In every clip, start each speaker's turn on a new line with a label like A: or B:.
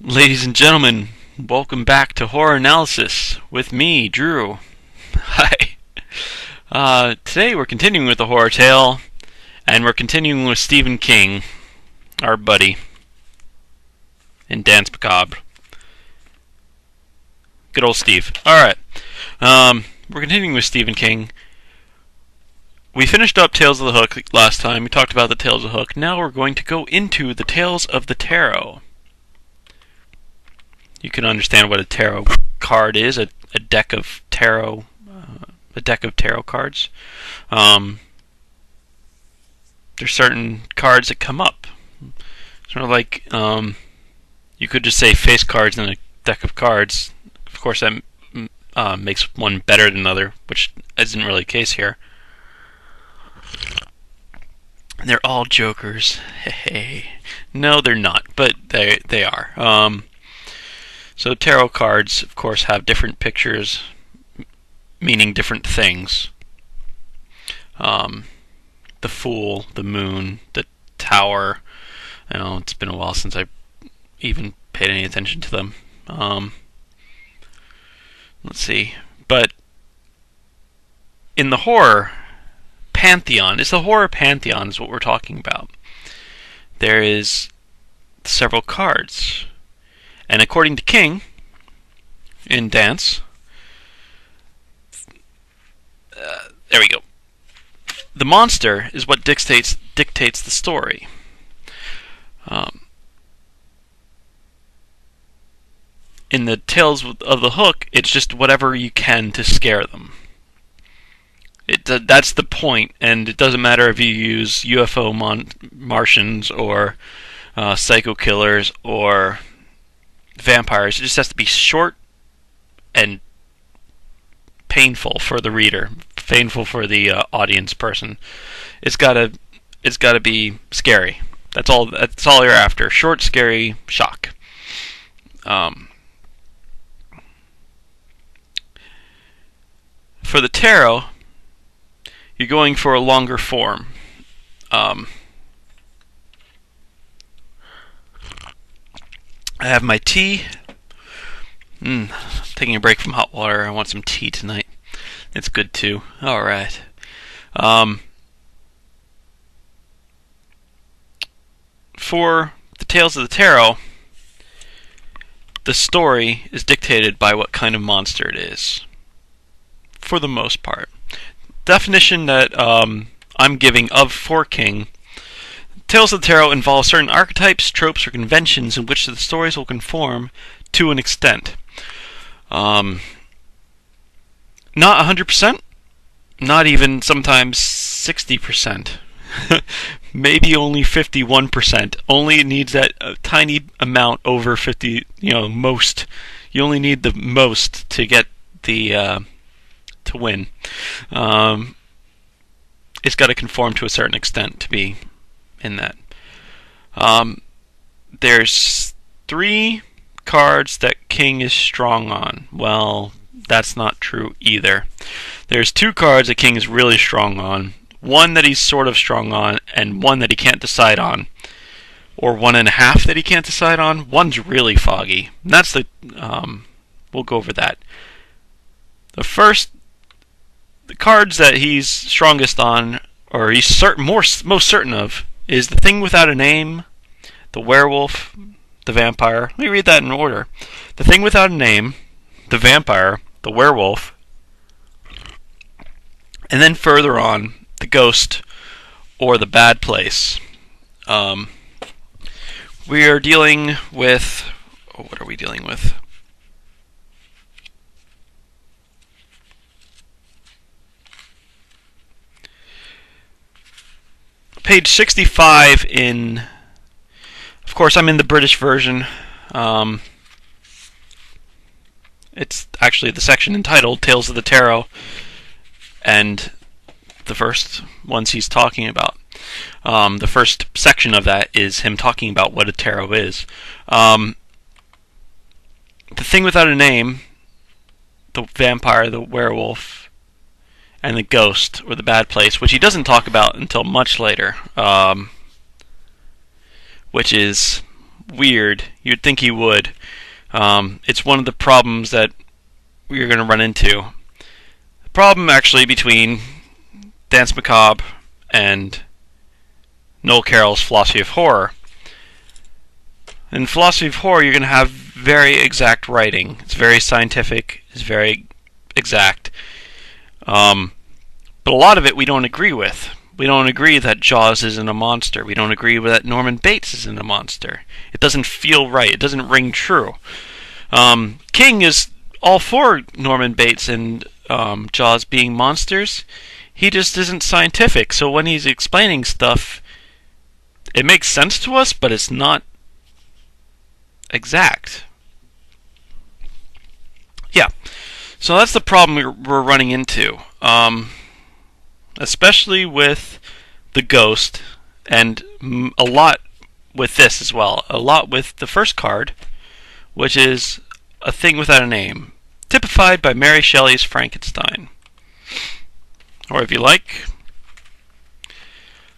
A: Ladies and gentlemen, welcome back to Horror Analysis with me, Drew. Hi. Today we're continuing with the horror tale, and we're continuing with Stephen King, our buddy, in Dance Macabre. Good old Steve. Alright. We're continuing with Stephen King. We finished up Tales of the Hook last time. We talked about the Tales of the Hook. Now we're going to go into the Tales of the Tarot. You can understand what a tarot card is, a deck of tarot cards. There's certain cards that come up. Sort of like you could just say face cards in a deck of cards. Of course, that makes one better than another, which isn't really the case here. They're all jokers. Hey, no, they're not, but they are. So tarot cards, of course, have different pictures, meaning different things. The Fool, the Moon, the Tower. I know it's been a while since I even paid any attention to them. Let's see. But in the horror pantheon, it's the horror pantheon is what we're talking about. There is several cards. And according to King, in Dance, there we go. The monster is what dictates the story. In the Tales of the Hook, it's just whatever you can to scare them. That's the point, and it doesn't matter if you use UFO Martians or psycho killers or vampires. It just has to be short and painful for the reader, painful for the audience person. It's gotta be scary. That's all you're after. Short, scary, shock. For the tarot, you're going for a longer form. I have my tea. Taking a break from hot water. I want some tea tonight. It's good too. Alright. For the Tales of the Tarot, the story is dictated by what kind of monster it is. For the most part. Definition that I'm giving for King: Tales of the Tarot involve certain archetypes, tropes, or conventions in which the stories will conform to an extent. Not 100%, not even sometimes 60%, maybe only 51%. Only needs that tiny amount over 50. Most. You only need the most to get the to win. It's got to conform to a certain extent to be in that. There's 3 cards that King is strong on. Well, that's not true either. There's 2 cards that King is really strong on. One that he's sort of strong on, and one that he can't decide on. Or 1.5 that he can't decide on. One's really foggy. And that's the... we'll go over that. The cards that he's strongest on, or he's most certain of, is the Thing Without a Name, the Werewolf, the Vampire. Let me read that in order. The Thing Without a Name, the Vampire, the Werewolf, and then further on, the Ghost, or the Bad Place. We are dealing with... what are we dealing with? Page 65 in... Of course, I'm in the British version. It's actually the section entitled Tales of the Tarot, and the first ones he's talking about. The first section of that is him talking about what a tarot is. The Thing Without a Name, the Vampire, the Werewolf, and the Ghost, or the Bad Place, which he doesn't talk about until much later, which is weird. You'd think he would. It's one of the problems that we're going to run into. The problem actually between Danse Macabre and Noel Carroll's Philosophy of Horror. In Philosophy of Horror, you're going to have very exact writing. It's very scientific. It's very exact. But a lot of it we don't agree with. We don't agree that Jaws isn't a monster. We don't agree that Norman Bates isn't a monster. It doesn't feel right. It doesn't ring true. King is all for Norman Bates and Jaws being monsters. He just isn't scientific. So when he's explaining stuff, it makes sense to us, but it's not exact. Yeah. So that's the problem we're running into. Especially with the Ghost, and a lot with this as well. A lot with the first card, which is A Thing Without a Name, typified by Mary Shelley's Frankenstein. Or if you like,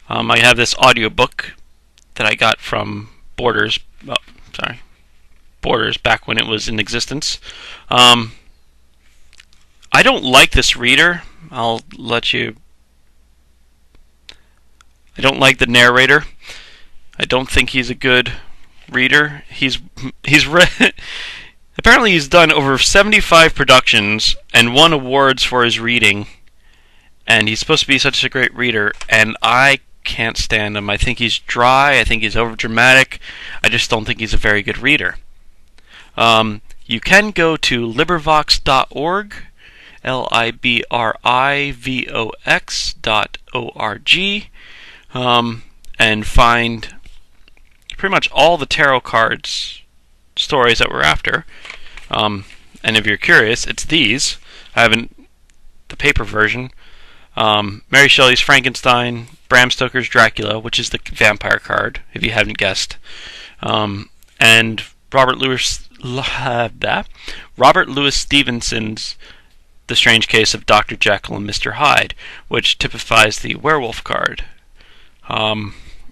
A: I have this audiobook that I got from Borders back when it was in existence. I don't like this reader. I don't like the narrator. I don't think he's a good reader. He's read. Apparently, he's done over 75 productions and won awards for his reading. And he's supposed to be such a great reader, and I can't stand him. I think he's dry. I think he's overdramatic. I just don't think he's a very good reader. You can go to LibriVox.org, LibriVox.org, and find pretty much all the tarot cards stories that we're after. And if you're curious, it's these. I haven't the paper version. Mary Shelley's Frankenstein, Bram Stoker's Dracula, which is the vampire card, if you haven't guessed, and Robert Louis Stevenson's The Strange Case of Dr. Jekyll and Mr. Hyde, which typifies the werewolf card.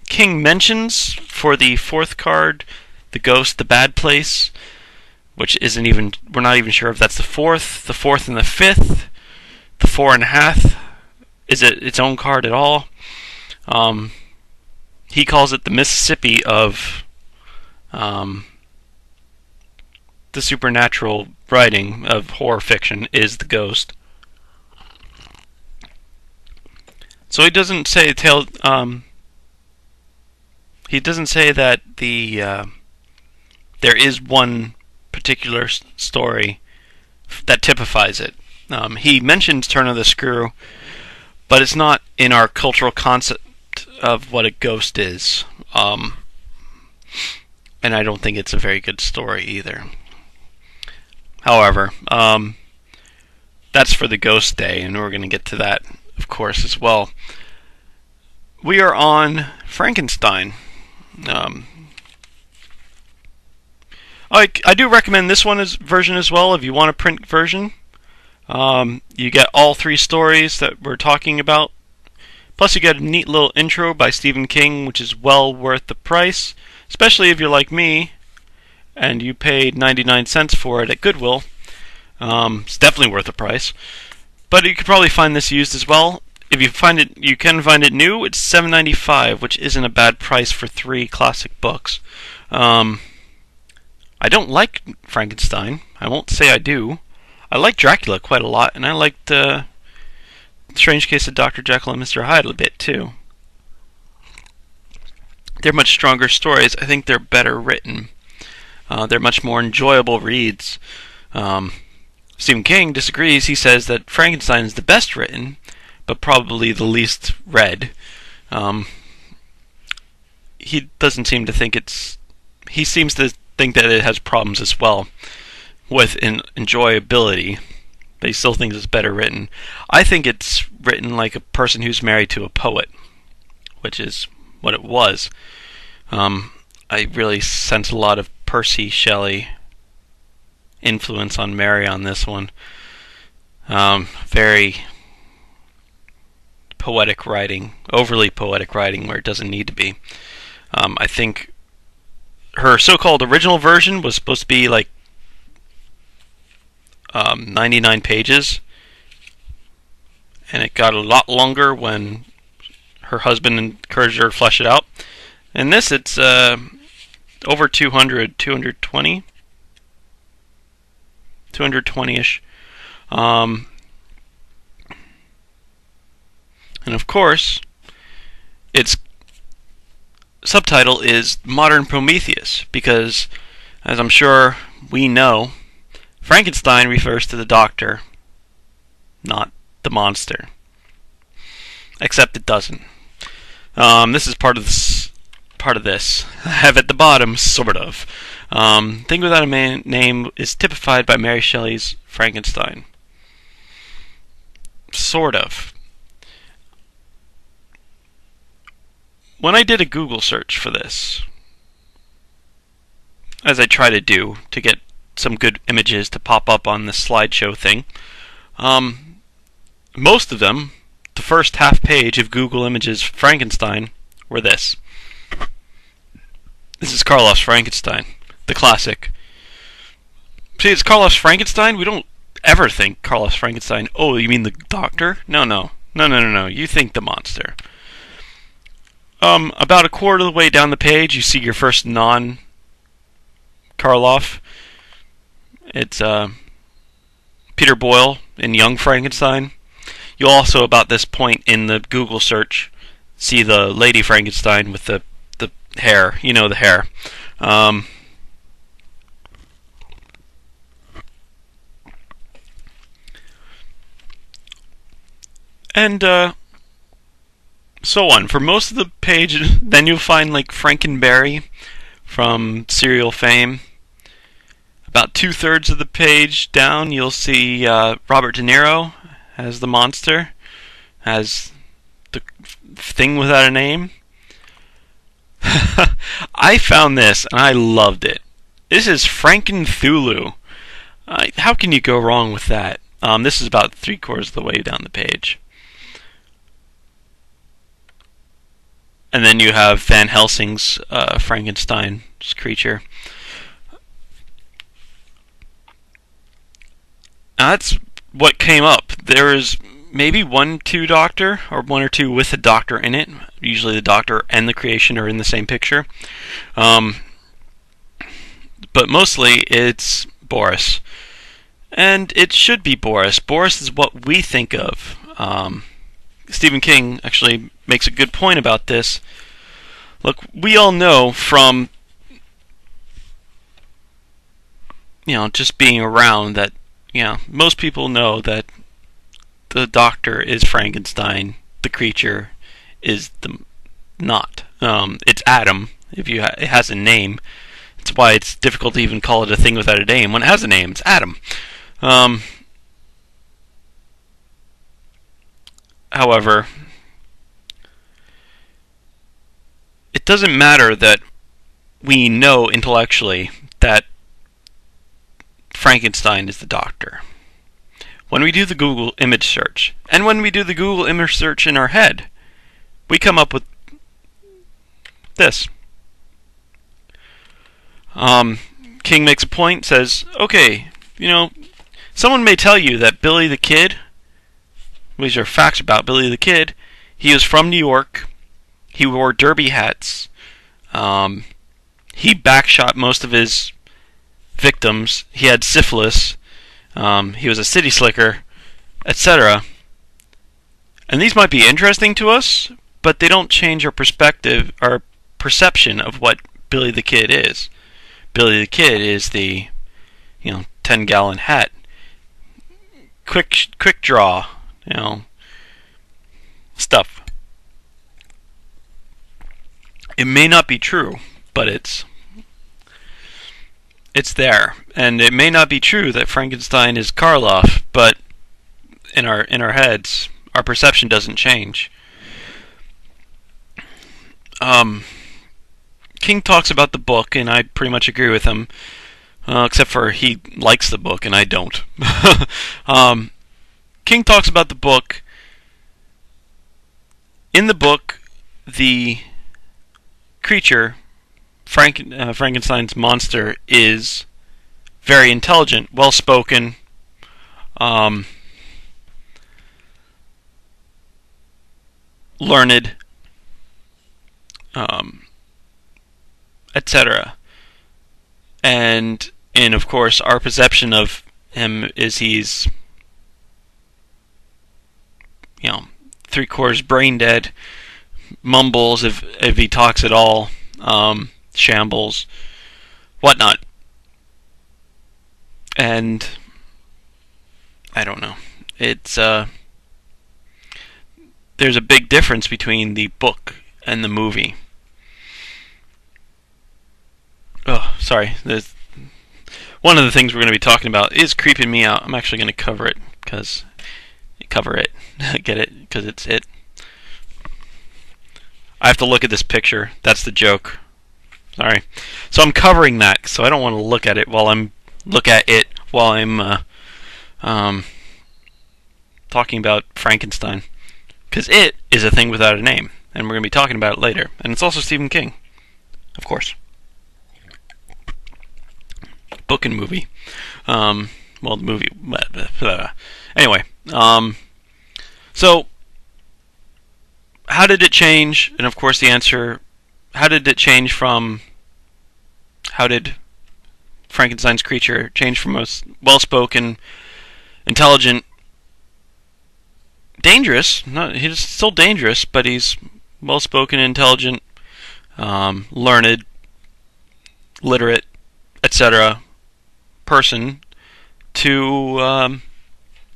A: King mentions for the fourth card, the Ghost, the Bad Place, which we're not even sure if that's the fourth and the fifth, the 4.5. Is it its own card at all? He calls it the Mississippi of the supernatural writing of horror fiction is the Ghost. So he doesn't say he doesn't say that there is one particular story that typifies it. He mentions Turn of the Screw, but it's not in our cultural concept of what a ghost is. And I don't think it's a very good story either. However, that's for the Ghost Day, and we're going to get to that, of course, as well. We are on Frankenstein. I do recommend this version as well if you want a print version. You get all 3 stories that we're talking about. Plus you get a neat little intro by Stephen King, which is well worth the price, especially if you're like me and you paid 99 cents for it at Goodwill. It's definitely worth the price. But you could probably find this used as well. If you can find it new. It's $7.95, which isn't a bad price for 3 classic books. I don't like Frankenstein. I won't say I do. I like Dracula quite a lot, and I liked Strange Case of Dr. Jekyll and Mr. Hyde a bit too. They're much stronger stories. I think they're better written. They're much more enjoyable reads. Stephen King disagrees. He says that Frankenstein is the best written, but probably the least read. He doesn't seem to think he seems to think that it has problems as well with enjoyability, but he still thinks it's better written. I think it's written like a person who's married to a poet, which is what it was. I really sense a lot of Percy Shelley influence on Mary on this one. Very poetic writing, overly poetic writing where it doesn't need to be. I think her so-called original version was supposed to be like 99 pages, and it got a lot longer when her husband encouraged her to flesh it out. And this, it's over 200, 220, 220-ish. And of course, its subtitle is Modern Prometheus, because, as I'm sure we know, Frankenstein refers to the doctor, not the monster. Except it doesn't. This is part of this. I have at the bottom, sort of. Thing Without a Name is typified by Mary Shelley's Frankenstein. Sort of. When I did a Google search for this, as I try to do to get some good images to pop up on the slideshow thing, most of them, the first half page of Google Images Frankenstein, were this. This is Karloff's Frankenstein, the classic. See, it's Karloff's Frankenstein. We don't ever think Karloff's Frankenstein. Oh, you mean the doctor? No. You think the monster. About a quarter of the way down the page, you see your first non-Karloff. It's Peter Boyle in Young Frankenstein. You'll also, about this point in the Google search, see the Lady Frankenstein with the hair. You know, the hair. And so on. For most of the page, then you'll find like Frankenberry from serial fame. About 2/3 of the page down, you'll see Robert De Niro as the monster, as the Thing Without a Name. I found this and I loved it. This is Frankenthulu. How can you go wrong with that? This is about 3/4 of the way down the page. And then you have Van Helsing's Frankenstein's creature. Now that's what came up. There is maybe 1-2 doctor, or 1 or 2 with a doctor in it. Usually the doctor and the creation are in the same picture. But mostly it's Boris. And it should be Boris. Boris is what we think of. Stephen King actually makes a good point about this. Look, we all know from, just being around that, most people know that the doctor is Frankenstein, the creature is the not. It's Adam. It has a name. It's why it's difficult to even call it a thing without a name. When it has a name, it's Adam. However, it doesn't matter that we know intellectually that Frankenstein is the doctor. When we do the Google image search, and when we do the Google image search in our head, we come up with this. King makes a point, says, okay, someone may tell you that Billy the Kid, these are facts about Billy the Kid, he was from New York, he wore derby hats, he backshot most of his victims, he had syphilis, he was a city slicker, etc. And these might be interesting to us, but they don't change our perspective, our perception of what Billy the Kid is. Billy the Kid is the, 10-gallon hat, quick draw, stuff. It may not be true, but it's there, and it may not be true that Frankenstein is Karloff, but in our heads, our perception doesn't change. King talks about the book, and I pretty much agree with him, except for he likes the book, and I don't. King talks about the book. In the book, the creature, Frankenstein's monster is very intelligent, well-spoken, learned, etc. And of course, our perception of him is he's, 3/4 brain dead, mumbles if he talks at all, shambles, whatnot. And I don't know. It's there's a big difference between the book and the movie. Oh, sorry. One of the things we're going to be talking about is creeping me out. I'm actually going to cover it because get it? Because it's it. I have to look at this picture. That's the joke. Sorry. So I'm covering that, so I don't want to look at it while I'm talking about Frankenstein, because it is a thing without a name, and we're going to be talking about it later. And it's also Stephen King, of course. Book and movie. The movie. Anyway, so how did it change? And of course, the answer: how did it change from? How did Frankenstein's creature change from a well-spoken, intelligent, dangerous? He's still dangerous, but he's well-spoken, intelligent, learned, literate, etc. person to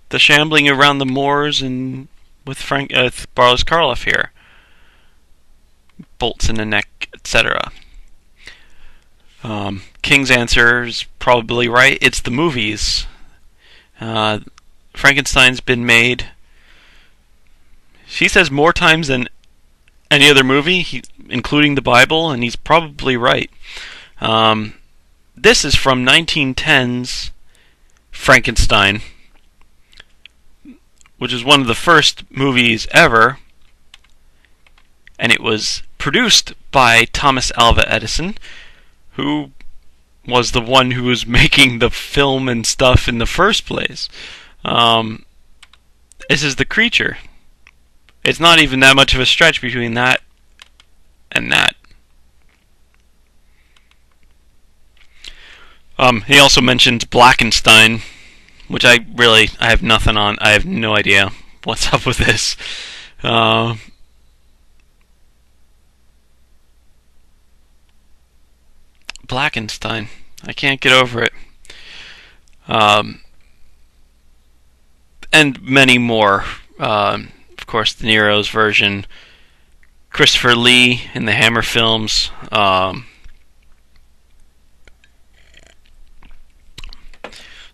A: the shambling around the moors and with Boris Karloff here, bolts in the neck, etc. King's answer is probably right. It's the movies. Frankenstein's been made, she says, more times than any other movie, including the Bible, and he's probably right. This is from 1910's Frankenstein, which is one of the first movies ever, and it was produced by Thomas Alva Edison, who was the one who was making the film and stuff in the first place. This is the creature. It's not even that much of a stretch between that and that. He also mentions Blackenstein, which I have nothing on. I have no idea what's up with this. Blackenstein. I can't get over it. And many more. Of course, De Niro's version. Christopher Lee in the Hammer films.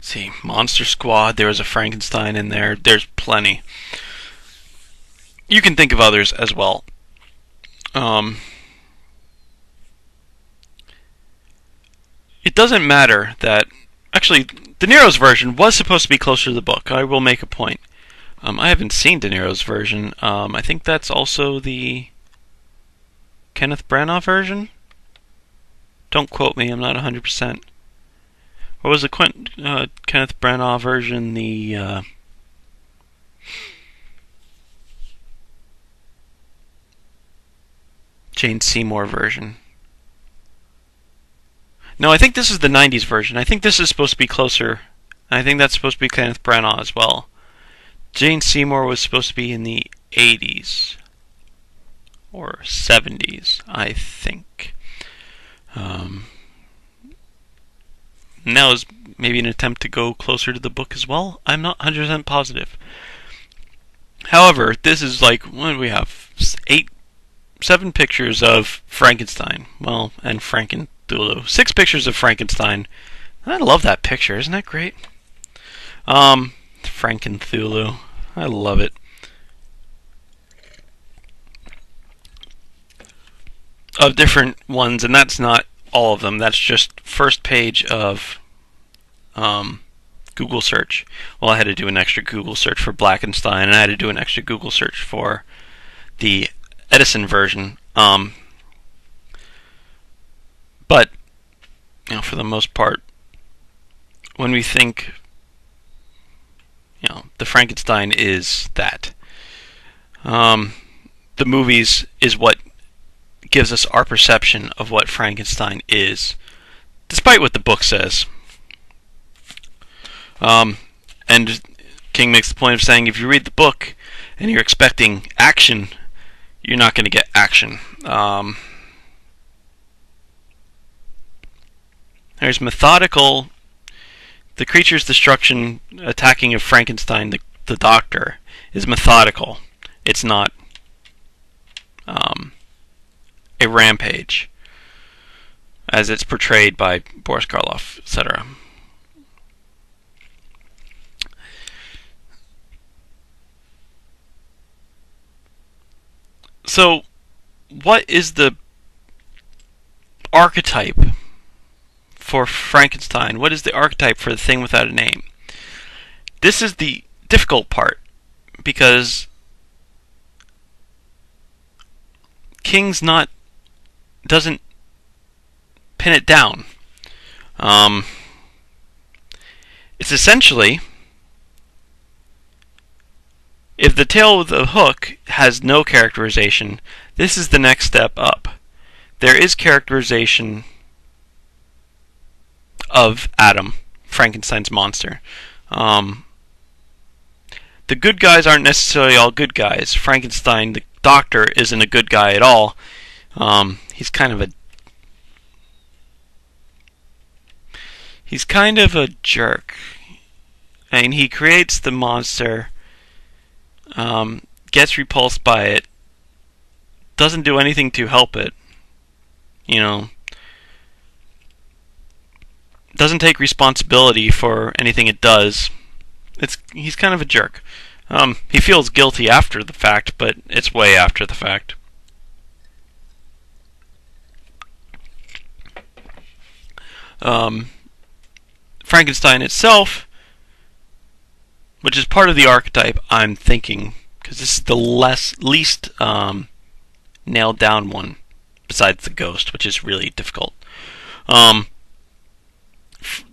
A: See, Monster Squad. There was a Frankenstein in there. There's plenty. You can think of others as well. It doesn't matter that... Actually, De Niro's version was supposed to be closer to the book. I will make a point. I haven't seen De Niro's version. I think that's also the Kenneth Branagh version? Don't quote me, I'm not 100%. Or was the Kenneth Branagh version the... Jane Seymour version? No, I think this is the 90s version. I think this is supposed to be closer. I think that's supposed to be Kenneth Branagh as well. Jane Seymour was supposed to be in the 80s. Or 70s, I think. And that was maybe an attempt to go closer to the book as well. I'm not 100% positive. However, this is like, what do we have? 7 pictures of Frankenstein. Well, and Frankenthulu. 6 pictures of Frankenstein. I love that picture. Isn't that great? Frankenthulu. I love it. Of different ones, and that's not all of them. That's just first page of Google search. Well, I had to do an extra Google search for Blackenstein, and I had to do an extra Google search for the Edison version. But for the most part, when we think, the Frankenstein is that. The movies is what gives us our perception of what Frankenstein is, despite what the book says. And King makes the point of saying, if you read the book and you're expecting action, you're not going to get action. There's methodical. The creature's destruction, attacking of Frankenstein, the doctor, is methodical. It's not a rampage, as it's portrayed by Boris Karloff, etc. So, what is the archetype for Frankenstein? What is the archetype for the thing without a name? This is the difficult part, because King's doesn't pin it down. It's essentially, if the tail of the hook has no characterization, this is the next step up. There is characterization of Adam, Frankenstein's monster. The good guys aren't necessarily all good guys. Frankenstein, the doctor, isn't a good guy at all. He's kind of a jerk. I mean, he creates the monster, gets repulsed by it, doesn't do anything to help it, doesn't take responsibility for anything it does. He's kind of a jerk. He feels guilty after the fact, but it's way after the fact. Frankenstein itself, which is part of the archetype, I'm thinking, because this is the least nailed down one, besides the ghost, which is really difficult.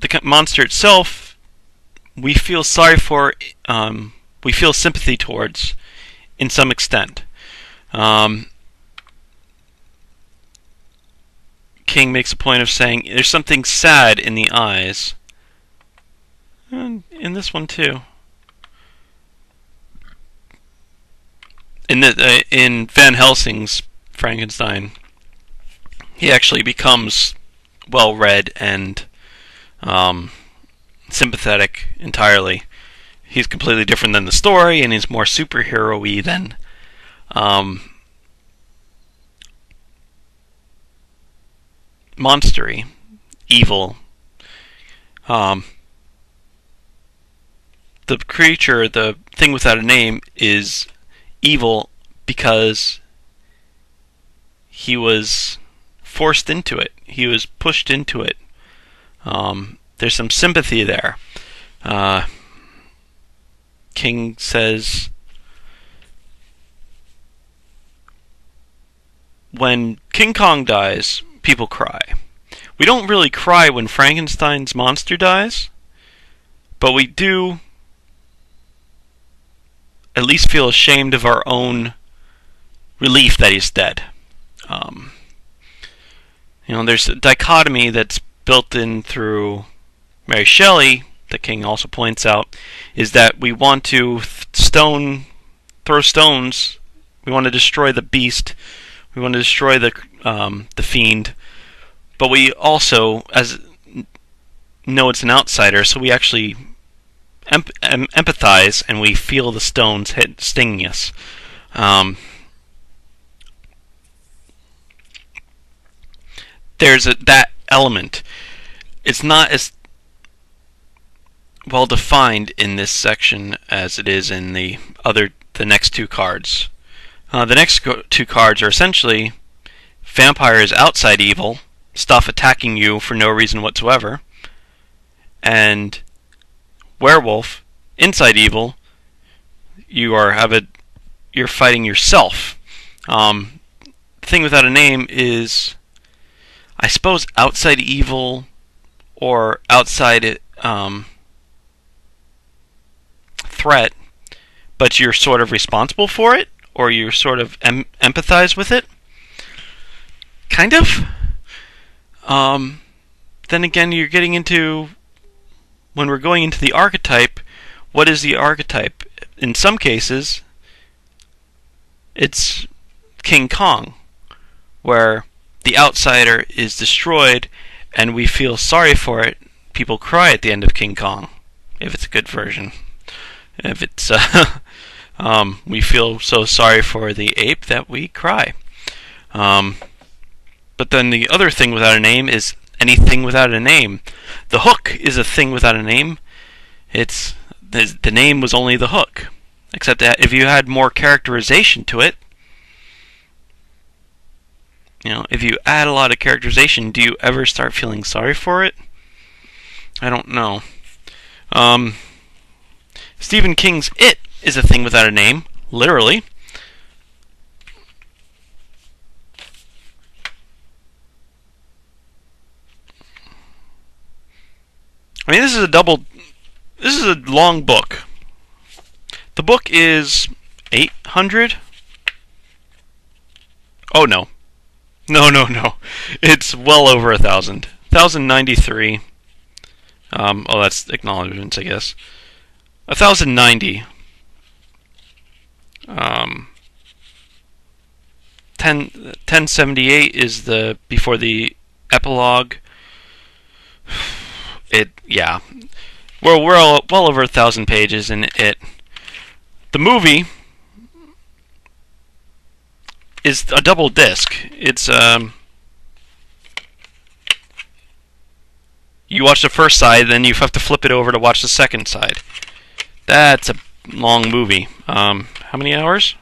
A: The monster itself, we feel sorry for, we feel sympathy towards, in some extent. King makes a point of saying there's something sad in the eyes. And in this one too. In Van Helsing's Frankenstein, he actually becomes well-read and sympathetic entirely. He's completely different than the story, and he's more superhero-y than monstery, evil. The creature, the thing without a name, is evil because he was forced into it. He was pushed into it. There's some sympathy there. King says, when King Kong dies, people cry. We don't really cry when Frankenstein's monster dies, but we do at least feel ashamed of our own relief that he's dead. There's a dichotomy that's built in through Mary Shelley, that King also points out, is that we want to throw stones. We want to destroy the beast. We want to destroy the fiend. But we also know it's an outsider, so we actually empathize, and we feel the stones stinging us. There's that element. It's not as well defined in this section as it is in the next two cards. The next two cards are essentially vampire is outside evil, stuff attacking you for no reason whatsoever, and werewolf, inside evil, you're fighting yourself. Thing without a name is, I suppose, outside evil or outside threat, but you're sort of responsible for it, or you sort of empathize with it. Kind of. Then again, you're getting into, when we're going into the archetype, what is the archetype? In some cases, it's King Kong, where the outsider is destroyed and we feel sorry for it. People cry at the end of King Kong, if it's a good version. If it's we feel so sorry for the ape that we cry. But then the other thing without a name is anything without a name. The hook is a thing without a name. It's the name was only the hook, except that if you had more characterization to it, if you add a lot of characterization, do you ever start feeling sorry for it? I don't know. Stephen King's It is a thing without a name, literally. I mean, this is a long book. The book is 800? Oh, no. No. It's well over 1,000. 1,093. That's acknowledgements, I guess. 1,090. 1078 is the before the epilogue. We're well over 1,000 pages in it. The movie is a double disc. It's you watch the first side, then you have to flip it over to watch the second side. That's a long movie. How many hours?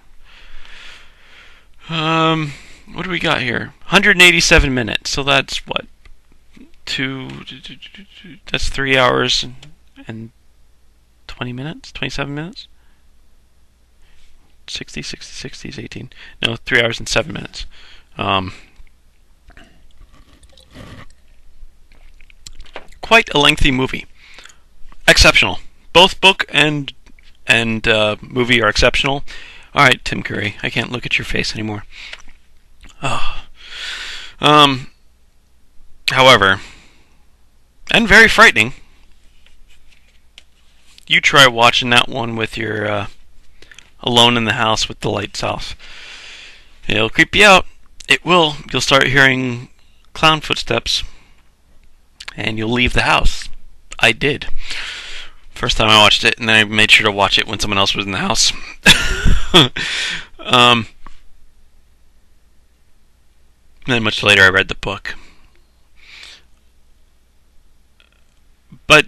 A: What do we got here? 187 minutes. So that's what? That's 3 hours and 20 minutes? 27 minutes? 60 is 18. No, 3 hours and 7 minutes. Quite a lengthy movie. Exceptional. Both book and movie are exceptional. Alright, Tim Curry, I can't look at your face anymore. However, and very frightening, you try watching that one with your alone in the house with the lights off. It'll creep you out. It will. You'll start hearing clown footsteps, and you'll leave the house. I did. First time I watched it, and then I made sure to watch it when someone else was in the house. Then much later I read the book. But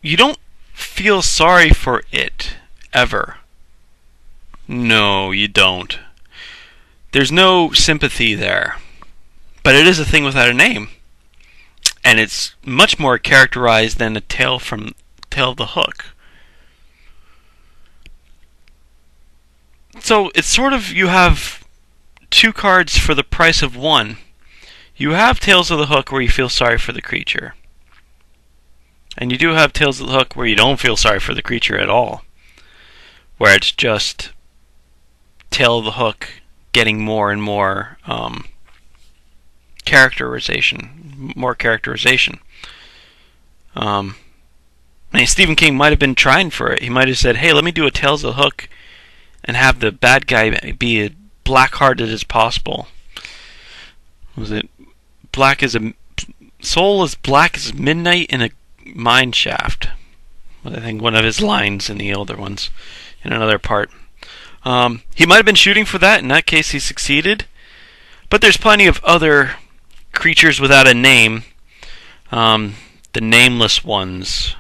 A: you don't feel sorry for it, ever. No, you don't. There's no sympathy there. But it is a thing without a name. And it's much more characterized than a tale from Tale of the Hook. So it's sort of, you have two cards for the price of one. You have Tales of the Hook where you feel sorry for the creature. And you do have Tales of the Hook where you don't feel sorry for the creature at all. Where it's just Tale of the Hook getting more and more characterization. More characterization. I mean, Stephen King might have been trying for it. He might have said, hey, let me do a Tales of the Hook and have the bad guy be as black-hearted as possible. Was it black as a soul as black as midnight in a mine shaft? I think one of his lines in the older ones, in another part. He might have been shooting for that. In that case, he succeeded. But there's plenty of other creatures without a name. The nameless ones.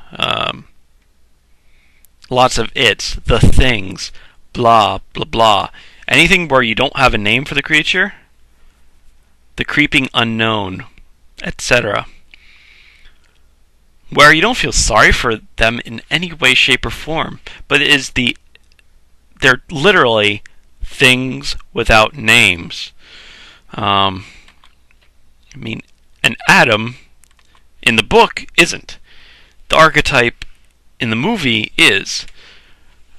A: Lots of its, the things, blah, blah, blah. Anything where you don't have a name for the creature, the creeping unknown, etc. Where you don't feel sorry for them in any way, shape, or form, but they're literally things without names. I mean, Adam in the book isn't. The archetype in the movie is.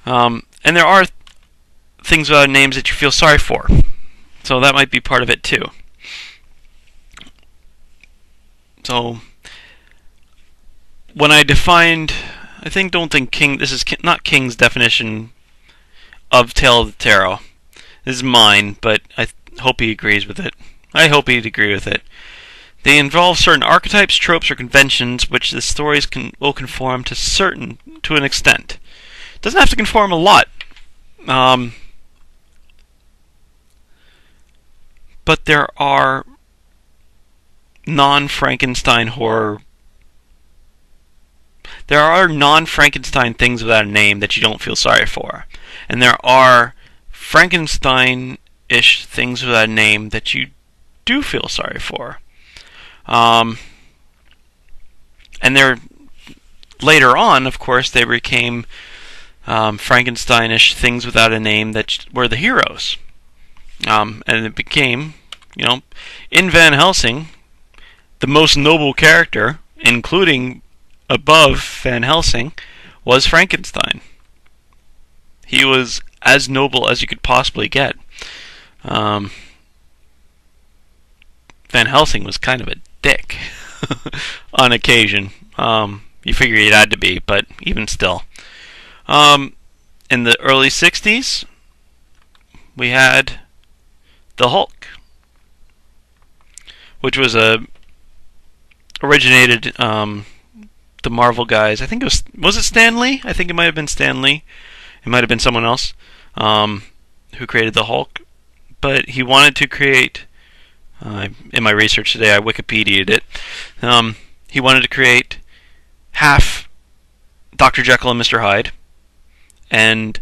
A: And there are things without names that you feel sorry for. So that might be part of it too. So when I defined, don't think King, this is not King's definition of Tale of the Tarot. This is mine, but I hope he agrees with it. I hope he'd agree with it. They involve certain archetypes, tropes, or conventions which the stories will conform to an extent. It doesn't have to conform a lot. But there are non-Frankenstein horror. There are non-Frankenstein things without a name that you don't feel sorry for. And there are Frankenstein-ish things without a name that you do feel sorry for. And they're later on, of course, they became Frankenstein-ish things without a name that were the heroes. And it became, in Van Helsing, the most noble character, including above Van Helsing, was Frankenstein. He was as noble as you could possibly get. Van Helsing was kind of a dick on occasion. You figure he had to be, but even still. In the early 60s, we had the Hulk, which was originated the Marvel guys. I think it was it Stan Lee? I think it might have been Stan Lee. It might have been someone else who created the Hulk. But he wanted to create, in my research today, I Wikipedia'd it. He wanted to create half Dr. Jekyll and Mr. Hyde and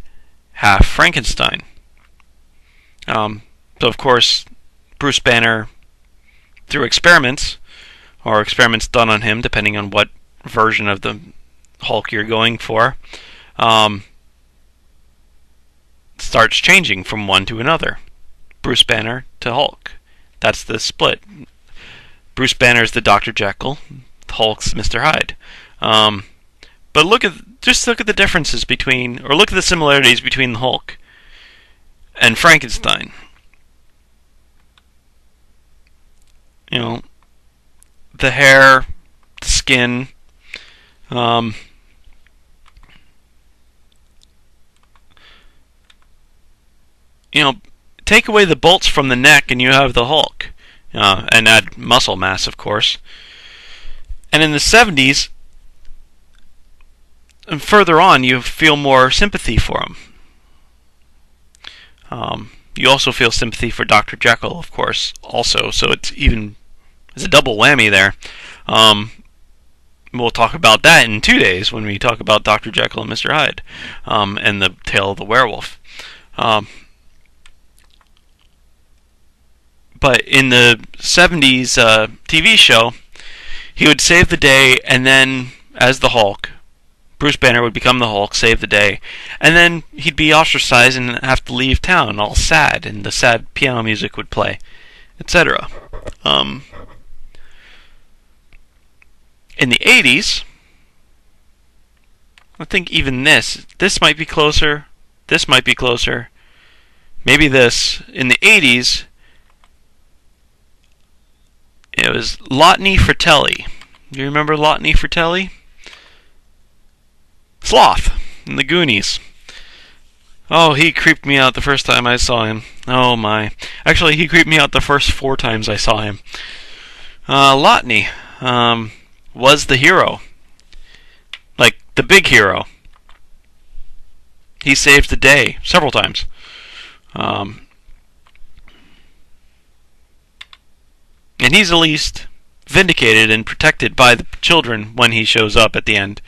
A: half Frankenstein. So, of course, Bruce Banner, through experiments, or experiments done on him, depending on what version of the Hulk you're going for, starts changing from one to another. Bruce Banner to Hulk. That's the split. Bruce Banner's the Dr. Jekyll, Hulk's Mr. Hyde. But just look at the differences between, or look at the similarities between the Hulk and Frankenstein. The hair, the skin, take away the bolts from the neck and you have the Hulk. And add muscle mass, of course. And in the 70s, and further on, you feel more sympathy for him. You also feel sympathy for Dr. Jekyll, of course, also. So it's a double whammy there. We'll talk about that in 2 days when we talk about Dr. Jekyll and Mr. Hyde and the Tale of the Werewolf. But in the 70s TV show, he would save the day, and then, as the Hulk, Bruce Banner would become the Hulk, save the day, and then he'd be ostracized and have to leave town, all sad, and the sad piano music would play, etc. In the 80s, I think even this might be closer, this might be closer, maybe this. In the 80s, it was Lotteny Fratelli. Do you remember Lotteny Fratelli? Sloth in the Goonies. Oh, he creeped me out the first time I saw him. Oh my. Actually, he creeped me out the first 4 times I saw him. Lotteny was the hero. Like, the big hero. He saved the day several times. And he's at least vindicated and protected by the children when he shows up at the end,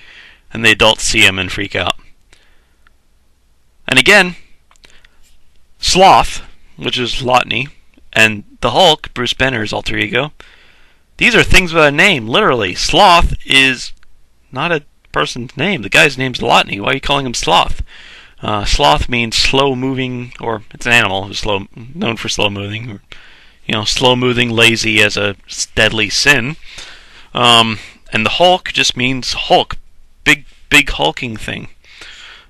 A: and the adults see him and freak out. And again, Sloth, which is Lotteny, and the Hulk, Bruce Banner's alter ego, these are things with a name, literally. Sloth is not a person's name. The guy's name's Lotteny. Why are you calling him Sloth? Sloth means slow moving, or it's an animal who's known for slow moving. slow-moving, lazy as a deadly sin. And the Hulk just means Hulk, big hulking thing,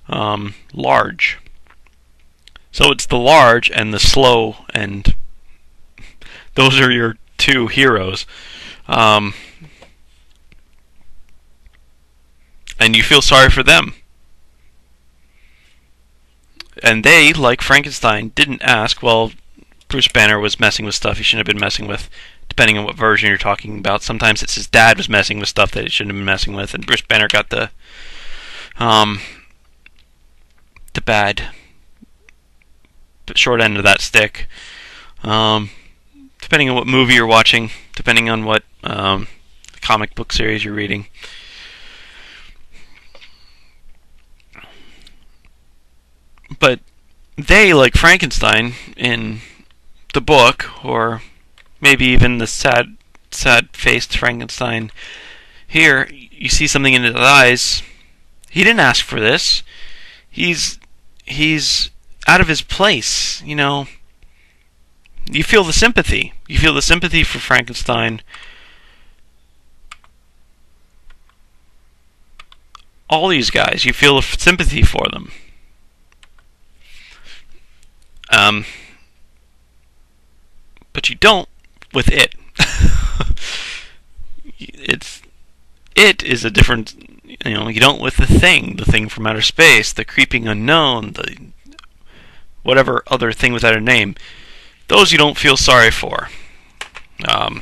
A: large. So it's the large and the slow, and those are your two heroes. And you feel sorry for them. And they, like Frankenstein, didn't ask, well, Bruce Banner was messing with stuff he shouldn't have been messing with, depending on what version you're talking about. Sometimes it's his dad was messing with stuff that he shouldn't have been messing with, and Bruce Banner got the bad short end of that stick. Depending on what movie you're watching, depending on what comic book series you're reading. But they, like Frankenstein in the book, or maybe even the sad-faced Frankenstein here, you see something in his eyes. He didn't ask for this. He's out of his place, You feel the sympathy. You feel the sympathy for Frankenstein. All these guys, you feel sympathy for them. But you don't with it. It is a different, you don't with the thing from outer space, the creeping unknown, the whatever other thing without a name. Those you don't feel sorry for. I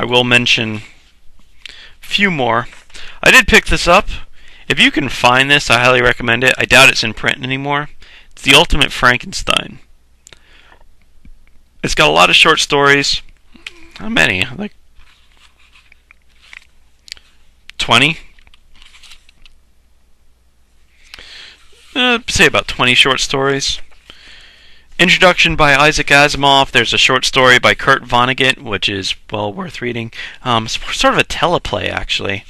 A: will mention a few more. I did pick this up. If you can find this, I highly recommend it. I doubt it's in print anymore. It's The Ultimate Frankenstein. It's got a lot of short stories. How many? Like 20? Say about 20 short stories. Introduction by Isaac Asimov. There's a short story by Kurt Vonnegut, which is well worth reading. It's sort of a teleplay, actually.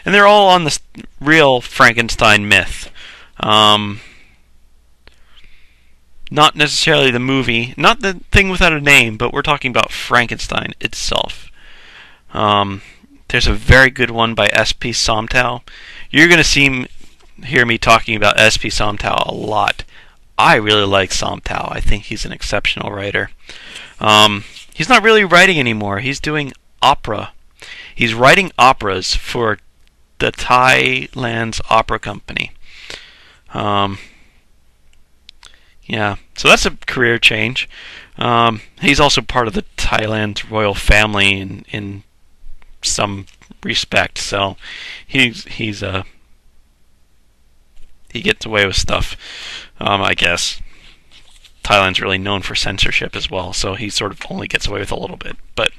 A: And they're all on the real Frankenstein myth. Not necessarily the movie, not the thing without a name, but we're talking about Frankenstein itself. There's a very good one by S.P. Somtow. You're going to hear me talking about S.P. Somtow a lot. I really like Somtow. I think he's an exceptional writer. He's not really writing anymore. He's doing opera. He's writing operas for the Thailand's opera company. Yeah, so that's a career change. He's also part of the Thailand's royal family in some respect, so he gets away with stuff, I guess. Thailand's really known for censorship as well, so he sort of only gets away with a little bit. But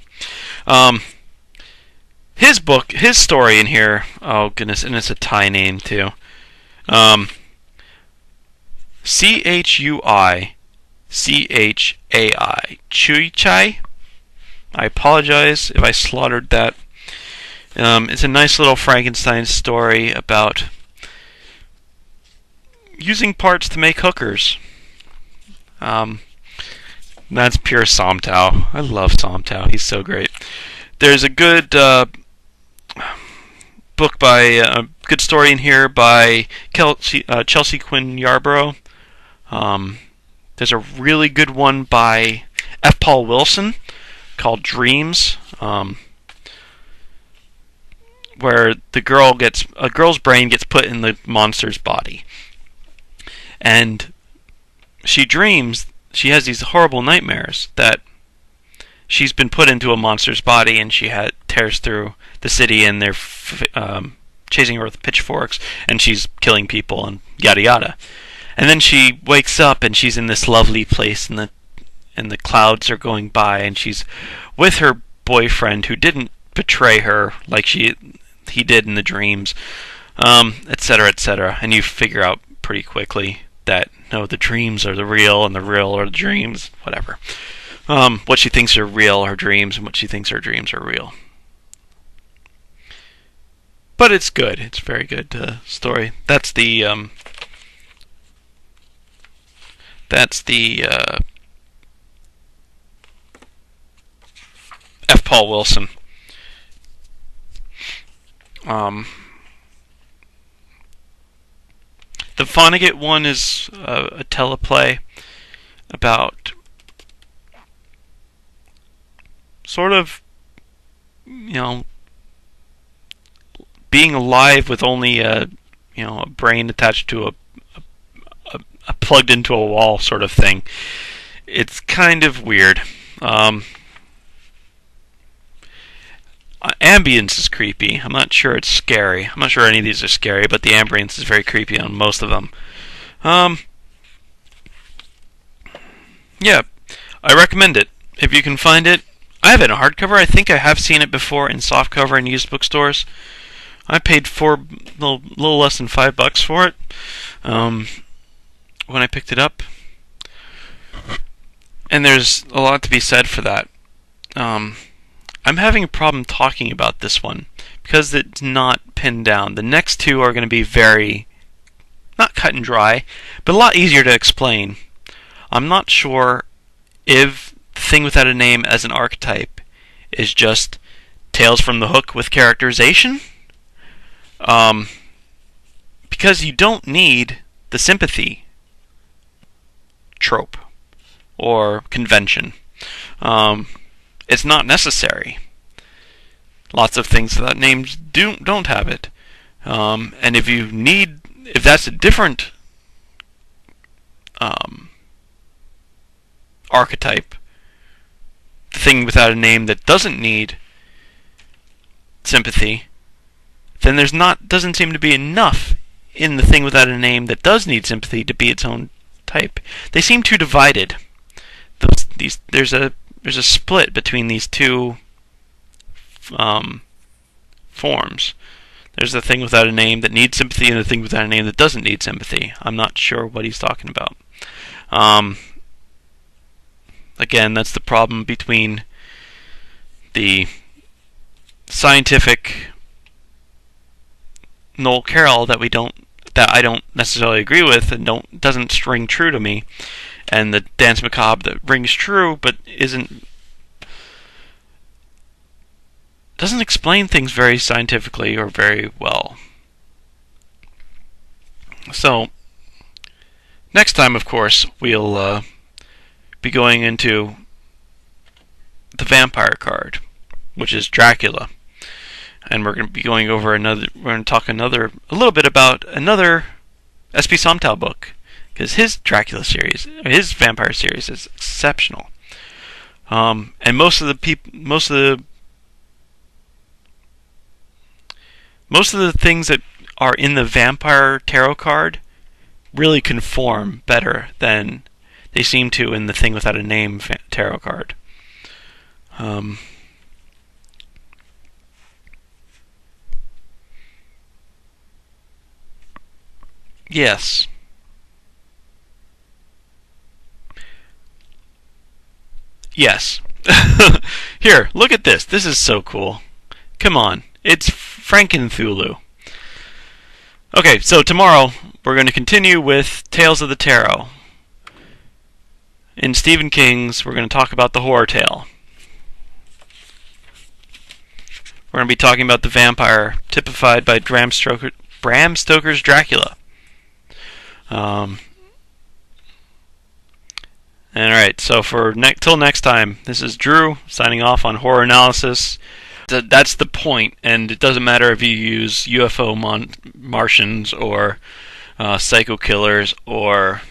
A: his story in here, oh goodness, and it's a Thai name too. Chui Chai. Chui Chai. I apologize if I slaughtered that. It's a nice little Frankenstein story about using parts to make hookers. That's pure Somtow. I love Somtow. He's so great. There's a good book by a good story in here by Chelsea Quinn Yarborough. There's a really good one by F. Paul Wilson called Dreams, where a girl's brain gets put in the monster's body, and she dreams. She has these horrible nightmares that she's been put into a monster's body, and she tears through the city, and they're chasing her with pitchforks, and she's killing people, and yada yada. And then she wakes up, and she's in this lovely place, and the clouds are going by, and she's with her boyfriend who didn't betray her like he did in the dreams, etc., etc. And you figure out pretty quickly that no, the dreams are the real, and the real are the dreams, whatever. What she thinks are real are dreams, and what she thinks are dreams are real. But it's good. It's a very good story. That's the F. Paul Wilson. Um, the Vonnegut one is a teleplay about sort of, being alive with only a brain attached to a plugged into a wall sort of thing. It's kind of weird. Ambience is creepy. I'm not sure it's scary. I'm not sure any of these are scary, but the ambience is very creepy on most of them. Yeah, I recommend it if you can find it. I have it in hardcover. I think I have seen it before in softcover in used bookstores. I paid little less than $5 for it when I picked it up, and there's a lot to be said for that. I'm having a problem talking about this one because it's not pinned down. The next two are going to be very, not cut and dry, but a lot easier to explain. I'm not sure if the Thing Without a Name as an archetype is just Tales from the Hook with characterization. Because you don't need the sympathy trope or convention. It's not necessary. Lots of things without names don't have it. And if that's a different archetype, the thing without a name that doesn't need sympathy, then doesn't seem to be enough in the thing without a name that does need sympathy to be its own type. They seem too divided. There's a split between these two forms. There's the thing without a name that needs sympathy and the thing without a name that doesn't need sympathy. I'm not sure what he's talking about. Again, that's the problem between the scientific Noel Carroll that I don't necessarily agree with and doesn't ring true to me, and the Danse Macabre that rings true but doesn't explain things very scientifically or very well. So next time, of course, we'll be going into the vampire card, which is Dracula, and we're going to be going over we're going to talk a little bit about another S.P. Somtow book, because his Dracula series, his vampire series, is exceptional. And most of the things that are in the vampire tarot card really conform better than they seem to in the Thing Without a Name tarot card. Yes. Yes. Here, look at this. This is so cool. Come on. It's Frankenthulu. Okay, so tomorrow we're going to continue with Tales of the Tarot. In Stephen King's, we're going to talk about the horror tale. We're going to be talking about the vampire typified by Bram Stoker's Dracula. Alright, so till next time, this is Drew signing off on Horror Analysis. That's the point, and it doesn't matter if you use UFO Martians or psycho killers or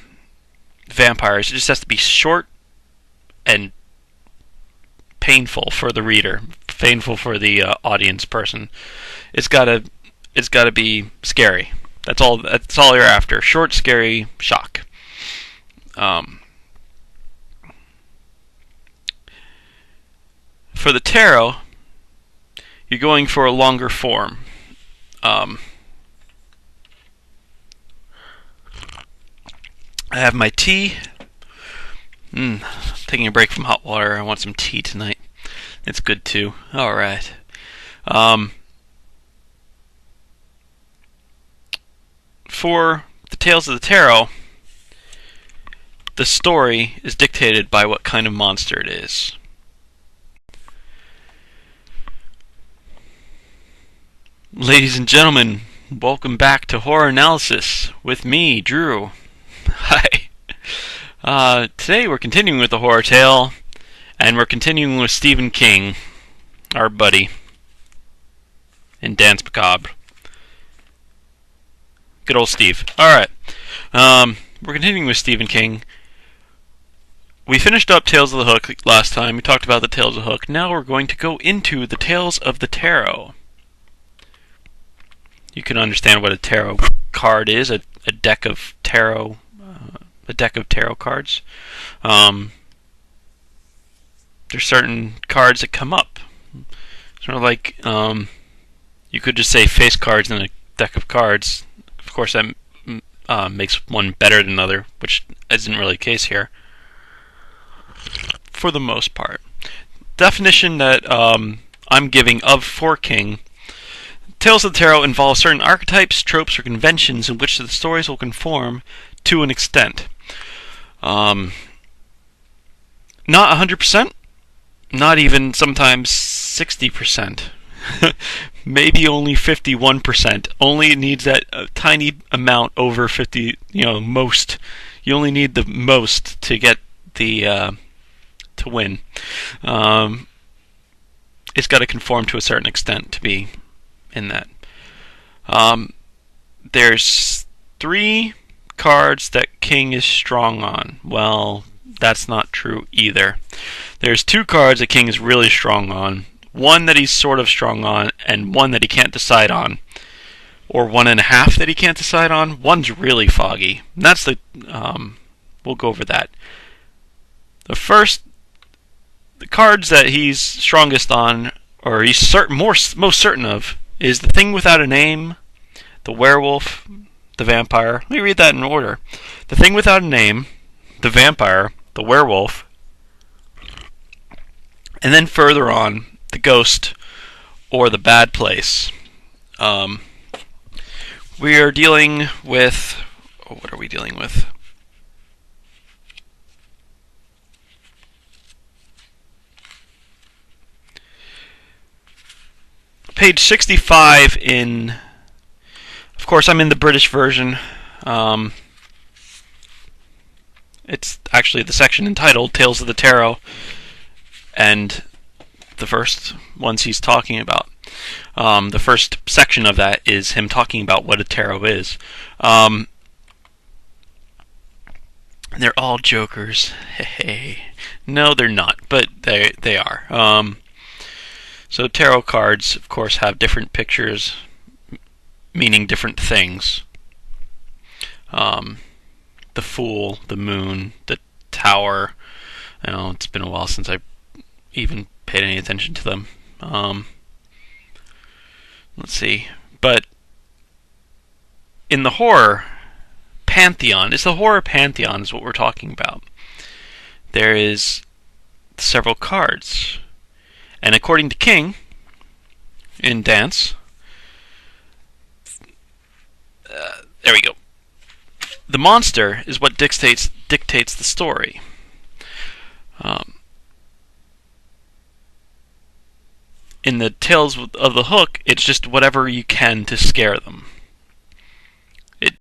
A: vampires. It just has to be short and painful for the reader, painful for the audience person. It's gotta be scary. That's all you're after. Short, scary, shock. For the tarot, you're going for a longer form. I have my tea. Taking a break from hot water. I want some tea tonight. It's good too. Alright. For the Tales of the Tarot, the story is dictated by what kind of monster it is. Ladies and gentlemen, welcome back to Horror Analysis with me, Drew. Hi. Today we're continuing with the horror tale, and we're continuing with Stephen King, our buddy, in Dance Macabre. Good old Steve. Alright. We're continuing with Stephen King. We finished up Tales of the Hook last time. We talked about the Tales of the Hook. Now we're going to go into the Tales of the Tarot. You can understand what a tarot card is, a deck of tarot cards. There's certain cards that come up. Sort of like you could just say face cards in a deck of cards. Of course, that makes one better than another, which isn't really the case here. For the most part, definition that I'm giving for King. Tales of the Tarot involve certain archetypes, tropes, or conventions in which the stories will conform to an extent. Not 100%, not even sometimes 60%. Maybe only 51%. Only needs that tiny amount over 50, most. You only need the most to get the, to win. It's got to conform to a certain extent to be in that. There's 3 cards that King is strong on. Well, that's not true either. There's 2 cards that King is really strong on. One that he's sort of strong on, and one that he can't decide on. Or 1.5 that he can't decide on. One's really foggy. And that's the... we'll go over that. The cards that he's strongest on, or he's most certain of, is the Thing Without a Name, the Werewolf, the Vampire. Let me read that in order. The Thing Without a Name, the Vampire, the Werewolf, and then further on, the Ghost, or the Bad Place. We are dealing with... what are we dealing with? Page 65 in... Of course, I'm in the British version. It's actually the section entitled Tales of the Tarot, and the first ones he's talking about. The first section of that is him talking about what a tarot is. They're all jokers. Hey. No, they're not, but they are. So tarot cards, of course, have different pictures, meaning different things. The Fool, the Moon, the Tower. I know it's been a while since I even paid any attention to them. Let's see. But in the horror pantheon, it's the horror pantheon is what we're talking about. There is several cards. And according to King, in Dance, there we go. The monster is what dictates the story. In the Tales of the Hook, it's just whatever you can to scare them.